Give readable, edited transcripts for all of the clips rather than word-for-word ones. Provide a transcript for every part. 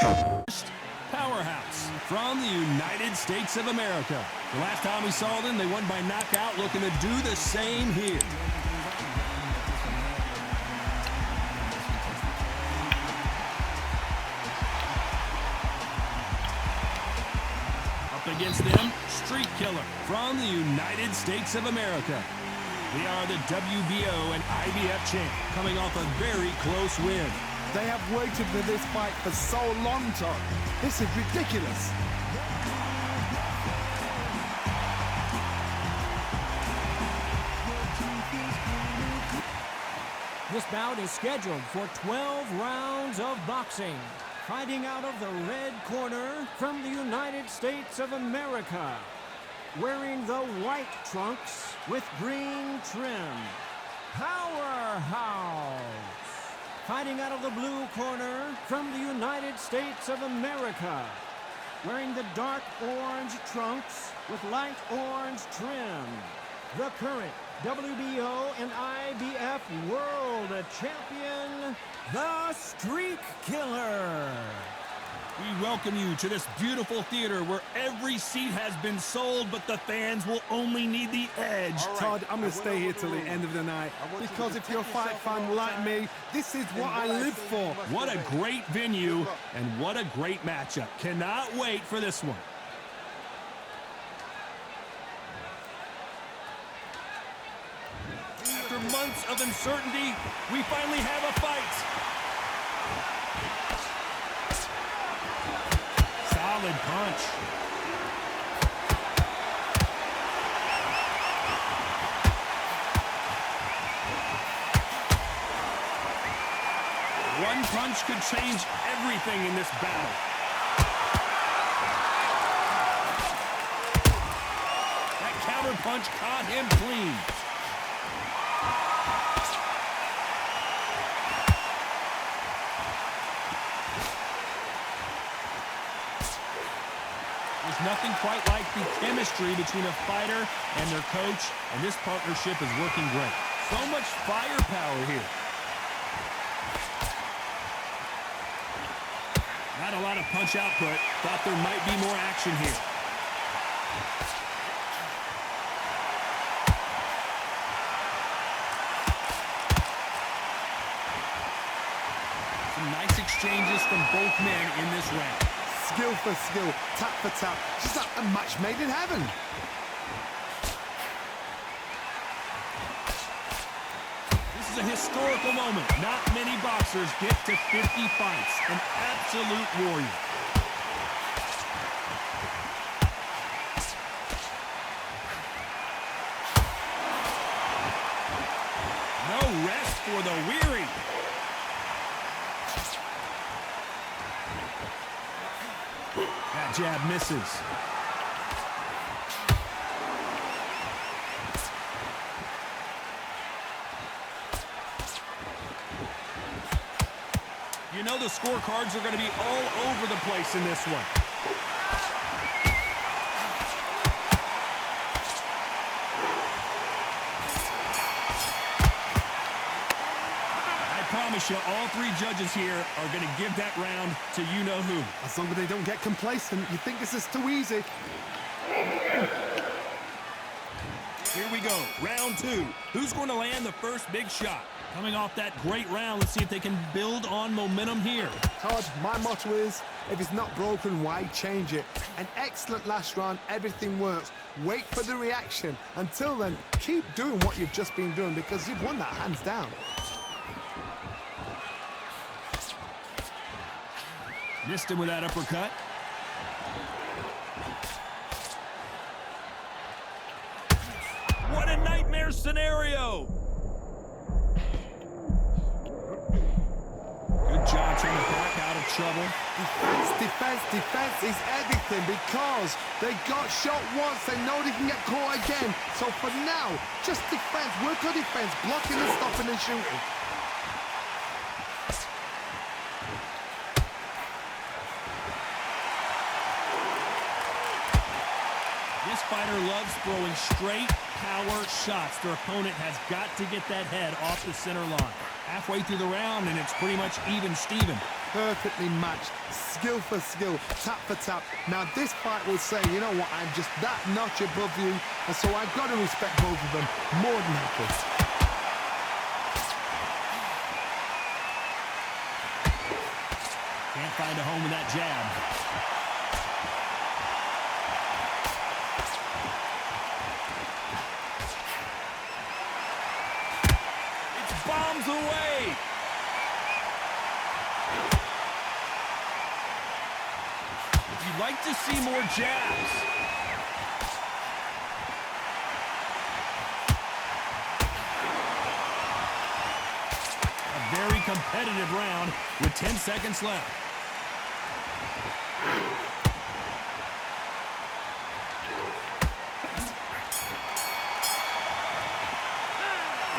Powerhouse from the United States of America. The last time we saw them, they won by knockout, looking to do the same here. Up against them, Street Killer from the United States of America. They are the WBO and IBF champ, coming off a very close win. They have waited for this fight for so long, Todd. This is ridiculous. This bout is scheduled for 12 rounds of boxing. Fighting out of the red corner from the United States of America. Wearing the white trunks with green trim. Powerhouse. Fighting out of the blue corner from the United States of America. Wearing the dark orange trunks with light orange trim. The current WBO and IBF World Champion, the Street Killer. We welcome you to this beautiful theater where every seat has been sold, but the fans will only need the edge. Todd, I'm going to stay here till the end of the night, because if you're a fight fan like me, this is what I live for. What a great venue, and what a great matchup. Cannot wait for this one. After months of uncertainty, we finally have a fight. Solid punch. One punch could change everything in this battle. That counter punch caught him clean. There's nothing quite like the chemistry between a fighter and their coach, and this partnership is working great. So much firepower here. Not a lot of punch output. Thought there might be more action here. Some nice exchanges from both men in this round. Skill for skill, tap for tap, just like a match made in heaven. This is a historical moment. Not many boxers get to 50 fights. An absolute warrior. No rest for the weary. That jab misses. You know the scorecards are going to be all over the place in this one. I promise you, all three judges here are going to give that round to you-know-who. As long as they don't get complacent, you think this is too easy. Here we go, round two. Who's going to land the first big shot? Coming off that great round, let's see if they can build on momentum here. Todd, my motto is, if it's not broken, why change it? An excellent last round, everything works. Wait for the reaction. Until then, keep doing what you've just been doing, because you've won that hands down. Missed him with that uppercut. What a nightmare scenario! Good job trying to back out of trouble. Defense is everything, because they got shot once, they know they can get caught again. So for now, just defense, work on defense, blocking and stopping and shooting. This fighter loves throwing straight power shots. Their opponent has got to get that head off the center line. Halfway through the round, and it's pretty much even Steven. Perfectly matched. skill for skill, tap for tap. Now this fight will say, you know what, I'm just that notch above you, and so I've got to respect both of them more than happy. Can't find a home with that jab. It's bombs away. You'd like to see more jabs. A very competitive round with 10 seconds left.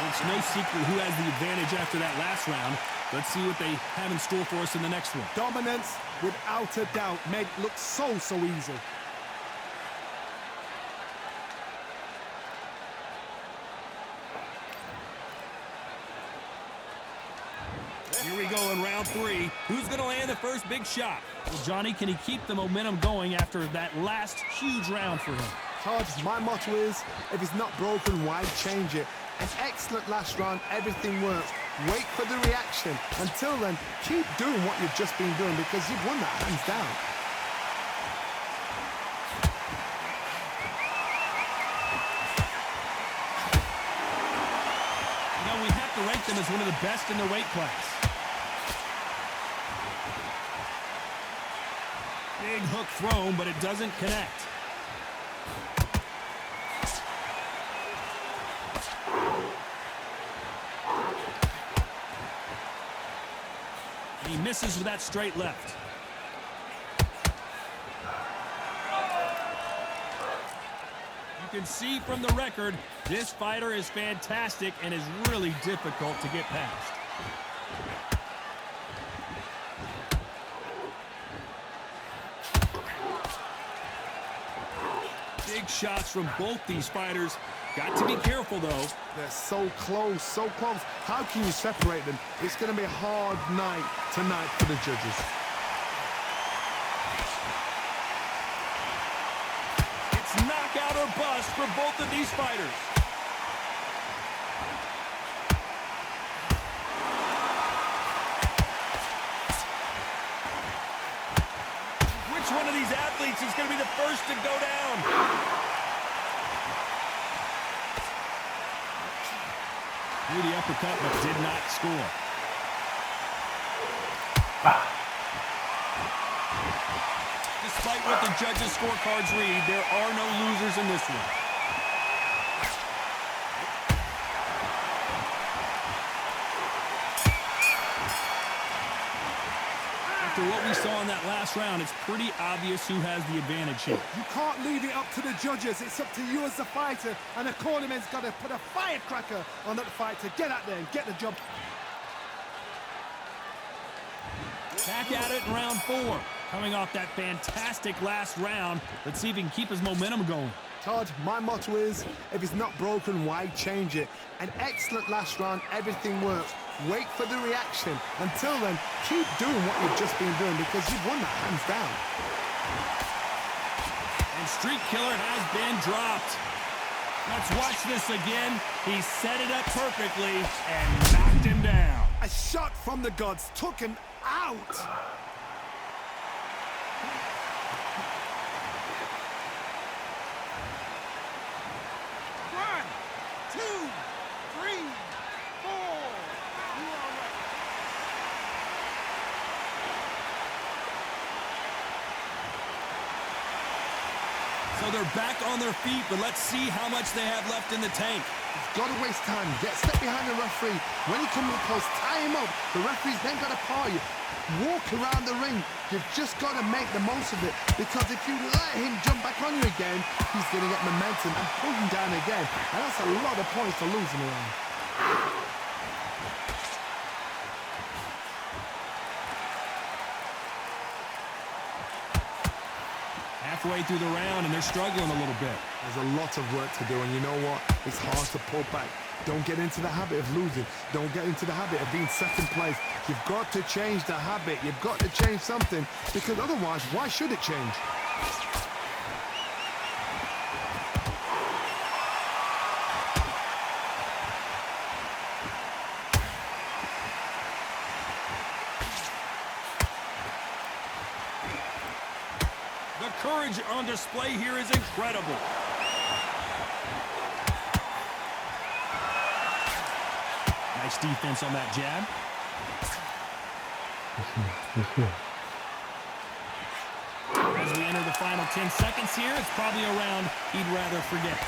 It's no secret who has the advantage after that last round. Let's see what they have in store for us in the next one. Dominance, without a doubt, made it look so easy. Here we go in round 3. Who's going to land the first big shot? Well, Johnny, can he keep the momentum going after that last huge round for him? Todd, my motto is, if it's not broken, why change it? An excellent last round, everything works. Wait for the reaction. Until then, keep doing what you've just been doing because you've won that hands down. You know, we have to rank them as one of the best in their weight class. Big hook thrown, but it doesn't connect. He misses with that straight left. You can see from the record, this fighter is fantastic and is really difficult to get past. Big shots from both these fighters. Got to be careful, though. They're so close, so close. How can you separate them? It's going to be a hard night tonight for the judges. It's knockout or bust for both of these fighters. Which one of these athletes is going to be the first to go down? Threw the uppercut, but did not score. Despite what the judges' scorecards read, there are no losers in this one. After what we saw in that last round, it's pretty obvious who has the advantage here. You can't leave it up to the judges. It's up to you as the fighter, and the cornerman's got to put a firecracker on that fight to get out there and get the job. Back at it in round 4. Coming off that fantastic last round, let's see if he can keep his momentum going. Todd, my motto is, if it's not broken, why change it? An excellent last round, everything works. Wait for the reaction. Until then, keep doing what you've just been doing because you've won that hands down. And Street Killer has been dropped. Let's watch this again. He set it up perfectly and knocked him down. A shot from the gods took him out. One, two, three, four. You are ready. So they're back on their feet, but let's see how much they have left in the tank. You've got to waste time. Get step behind the referee. When he comes in close, tie him up. The referee's then got to paw you. Walk around the ring. You've just got to make the most of it. Because if you let him jump back on you again, he's going to get momentum and pull him down again. And that's a lot of points to lose him around. Halfway through the round, and they're struggling a little bit. There's a lot of work to do, and you know what? It's hard to pull back. Don't get into the habit of losing. Don't get into the habit of being second place. You've got to change the habit. You've got to change something, because otherwise, why should it change? The courage on display here is incredible. Nice defense on that jab. As we enter the final 10 seconds here, it's probably a round he'd rather forget.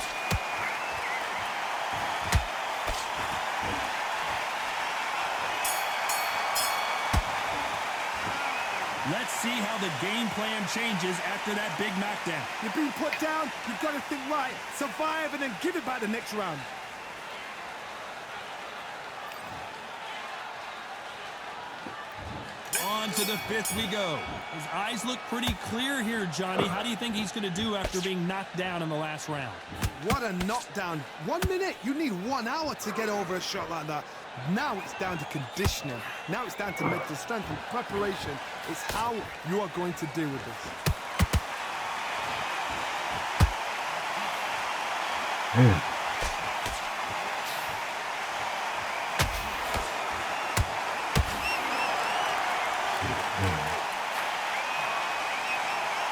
Let's see how the game plan changes after that big knockdown. You're being put down. You've got to think right, survive, and then give it back the next round. On to the fifth we go. His eyes look pretty clear here, Johnny. How do you think he's going to do after being knocked down in the last round? What a knockdown. 1 minute. You need 1 hour to get over a shot like that. Now it's down to conditioning. Now it's down to mental strength and preparation. It's how you are going to deal with this.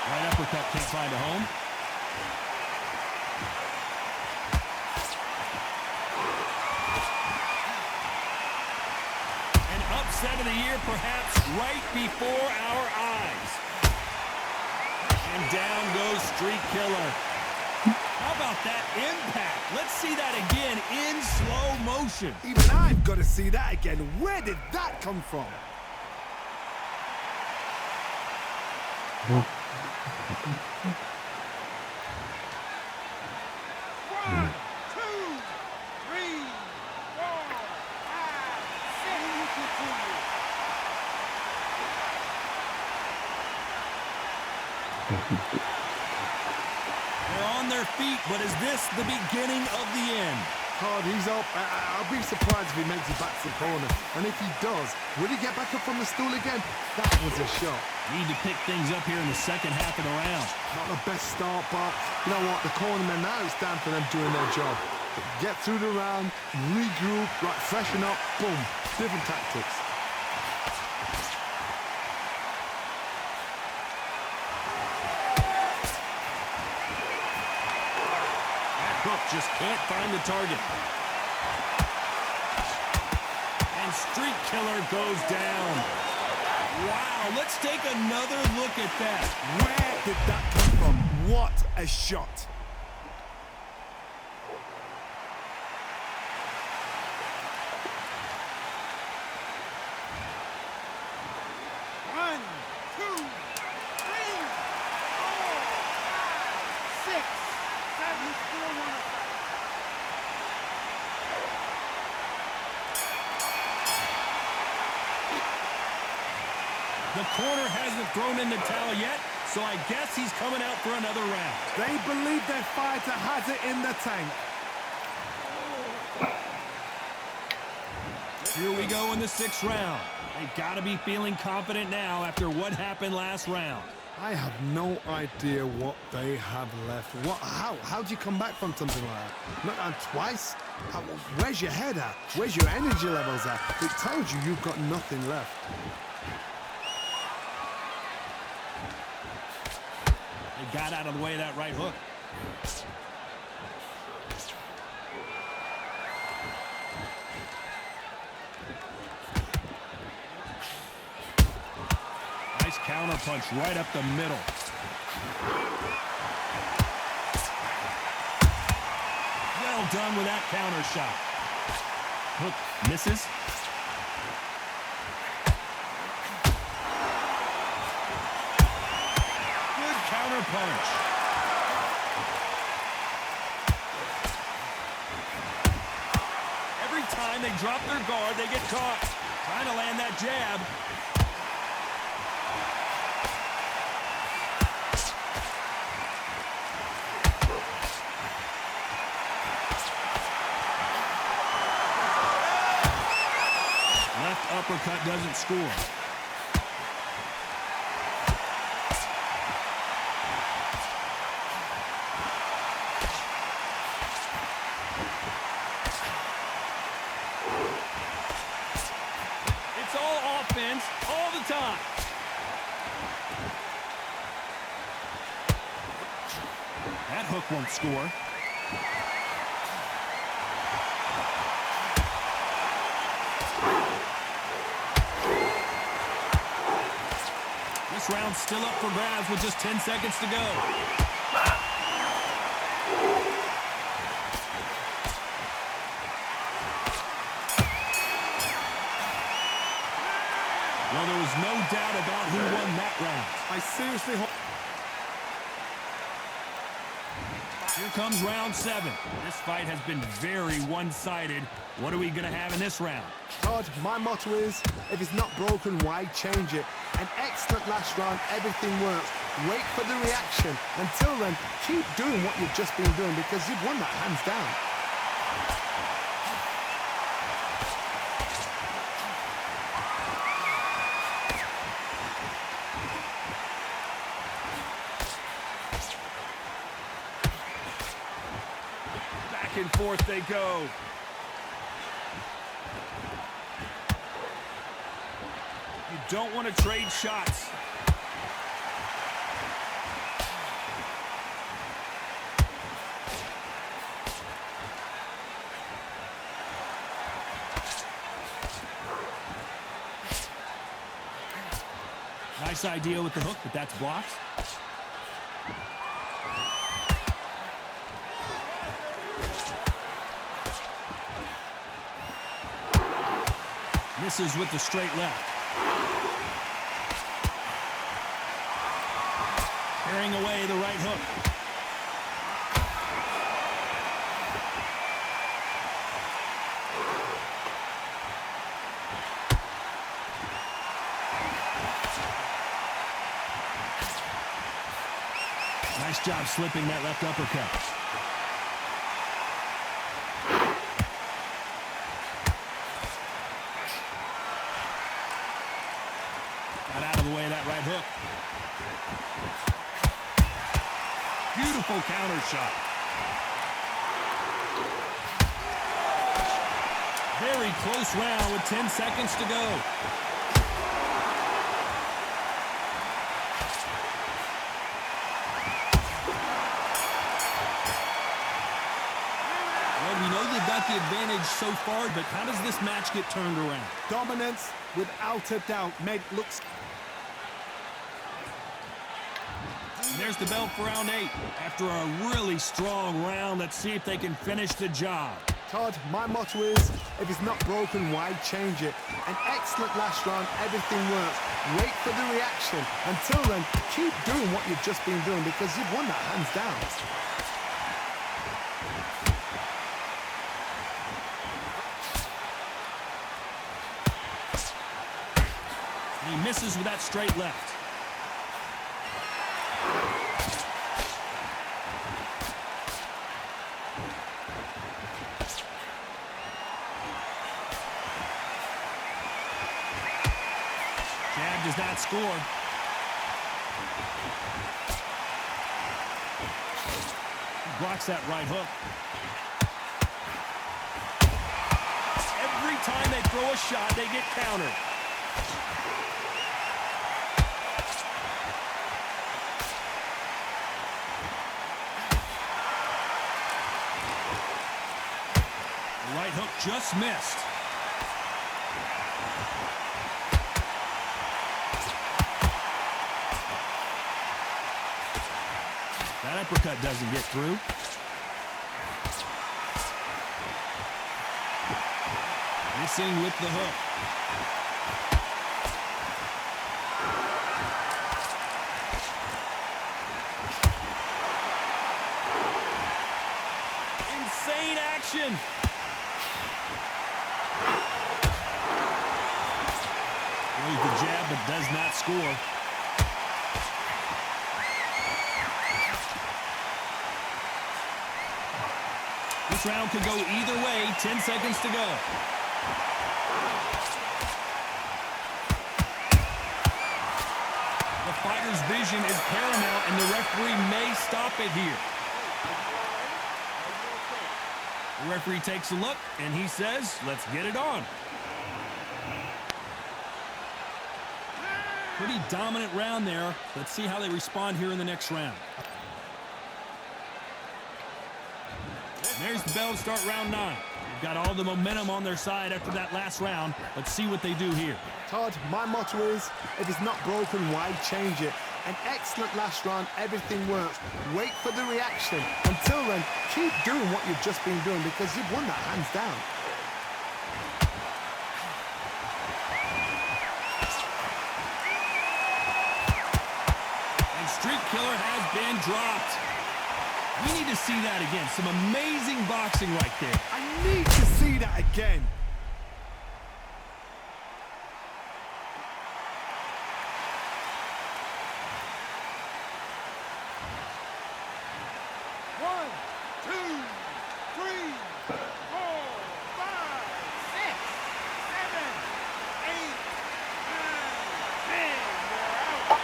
Right uppercut can't find a home. An upset of the year, perhaps right before our eyes. And down goes Street Killer. How about that impact? Let's see that again in slow motion. Even I've got to see that again. Where did that come from? One, two, three, four, five, six. They're on their feet, but is this the beginning of the end? Hard, he's up. I'll be surprised if he makes it back to the corner. And if he does, will he get back up from the stool again? That was a shot. Need to pick things up here in the second half of the round. Not the best start, but you know what? The cornermen, now it's time for them doing their job. Get through the round, regroup, right, freshen up, boom. Different tactics. Just can't find the target. And Street Killer goes down. Wow, let's take another look at that. Where did that come from? What a shot. One, two, three, four, five, six, seven, still one. The corner hasn't thrown in the towel yet, so I guess he's coming out for another round. They believe their fighter has it in the tank. Here we go in the 6th round. They've got to be feeling confident now after what happened last round. I have no idea what they have left. How do you come back from something like that? Not down twice? Where's your head at? Where's your energy levels at? It tells you you've got nothing left. They got out of the way of that right hook. Nice counter punch right up the middle. Well done with that counter shot. Hook misses. Good counter punch. Every time they drop their guard, they get caught. Trying to land that jab. uppercut doesn't score. It's all offense all the time. That hook won't score. This round's still up for grabs with just 10 seconds to go. Well, there was no doubt about who won that round. I seriously hope... Here comes round 7. This fight has been very one-sided. What are we going to have in this round? Todd, my motto is, if it's not broken, why change it? An excellent last round, everything works. Wait for the reaction. Until then, keep doing what you've just been doing because you've won that hands down. Back and forth they go. You don't want to trade shots. Nice idea with the hook, but that's blocked. Misses with the straight left. Carrying away the right hook. Nice job slipping that left uppercut. Got out of the way of that right hook. Beautiful counter shot. Very close round with 10 seconds to go. Well, we know they've got the advantage so far, but how does this match get turned around? Dominance, without a doubt, looks... And there's the belt for round 8. After a really strong round, let's see if they can finish the job. Todd, my motto is, if it's not broken, why change it? An excellent last round, everything works. Wait for the reaction. Until then, keep doing what you've just been doing because you've won that hands down. And he misses with that straight left. Jab does not score. He blocks that right hook. Every time they throw a shot, they get countered. The right hook just missed. That uppercut doesn't get through. Missing with the hook. Insane action. Throws the jab but does not score. This round could go either way. 10 seconds to go. fighter's vision is paramount, and the referee may stop it here. The referee takes a look, and he says, let's get it on. Pretty dominant round there. Let's see how they respond here in the next round. There's the bell to start round 9. They've got all the momentum on their side after that last round. Let's see what they do here. Todd, my motto is, if it's not broken, why change it? An excellent last round, everything works. Wait for the reaction. Until then, keep doing what you've just been doing because you've won that hands down. And Street Killer has been dropped. We need to see that again. Some amazing boxing right there. I need to see that again. One, two, three, 4, 5, 6, 7, 8, 9, 10. They're out.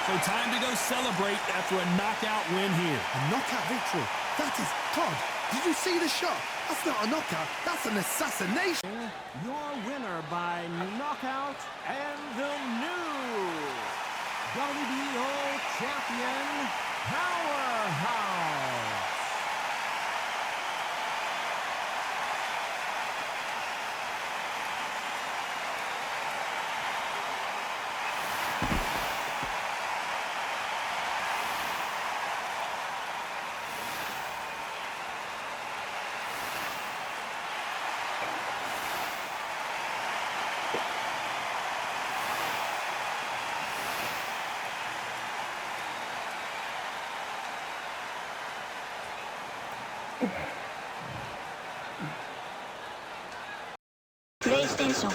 So time to go celebrate after a knockout win here. A knockout victory. That is, Todd, did you see the shot? That's not a knockout, that's an assassination. Your winner by knockout and the new WBO champion, Powerhouse. PlayStation